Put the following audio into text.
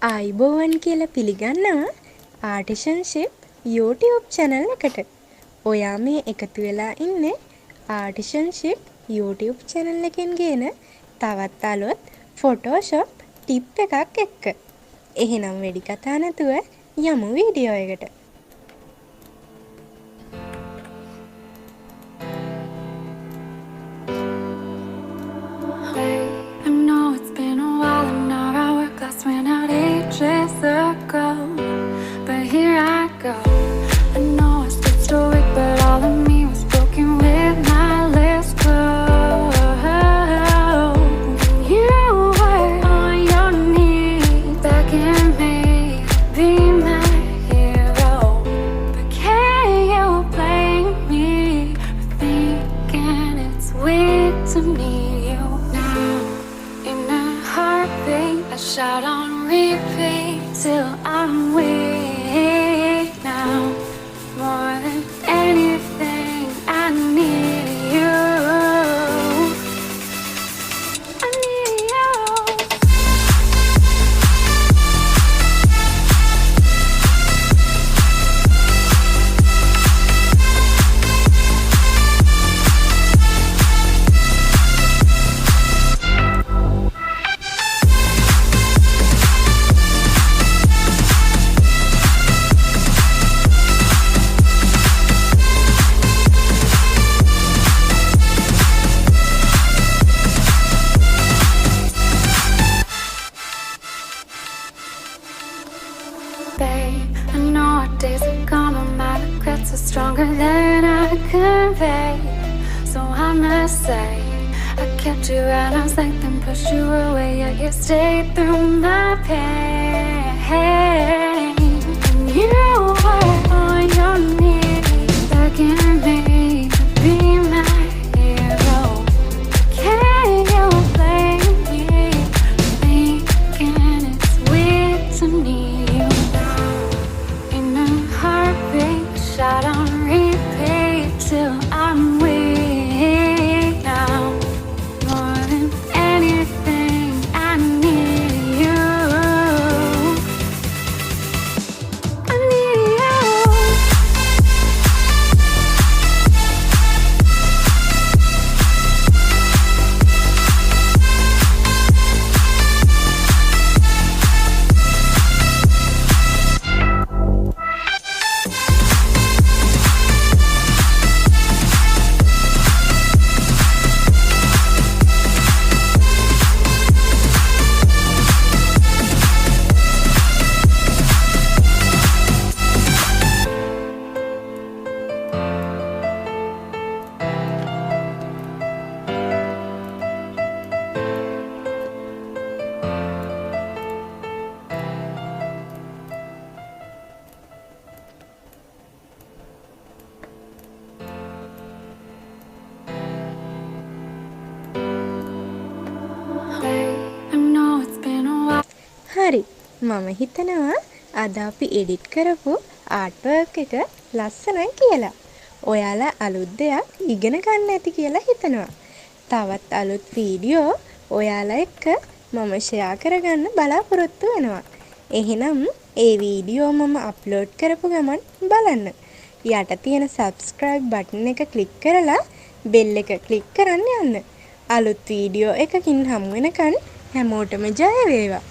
ආයිබෝවන් කියලා පිළිගන්නවා ආටිෂන්ෂිප් YouTube channel එකට. ඔයා මේ එකතු වෙලා ඉන්නේ ආටිෂන්ෂිප් YouTube channel එකෙන් ගේන තවත් අලුත් Photoshop ටිප් එකක් එක්ක. එහෙනම් වෙඩි කතා නැතුව යමු වීඩියෝ එකට. Shout on repeat till I'm weak now. More than anything, I need you. I need you. Babe, I know our days are gone, but my regrets are stronger than I convey. So I must say, I kept you at arm's length and pushed you away, yet you stayed through my pain. And you were on your knees, begging me to be my hero. Can you blame me for thinking it's weird to need you? Shot on repeat till I'm weak now. More than anything, I need you. I need you. හරි මම හිතනවා අද අපි edit කරපු art work එක ලස්සනයි කියලා. ඔයාලා අලුත් දෙයක් ඉගෙන ගන්න ඇති කියලා හිතනවා. තවත් අලුත් වීඩියෝ ඔයාලා එක්ක මම ෂෙයා කරගන්න බලාපොරොත්තු වෙනවා. එහෙනම් ඒ වීඩියෝ මම අප්ලෝඩ් කරපු ගමන් බලන්න. යට තියෙන subscribe button එක ක්ලික් කරලා bell එක ක්ලික් කරන්න යන්න. අලුත් වීඩියෝ එකකින් හමු වෙනකන් හැමෝටම ජය වේවා.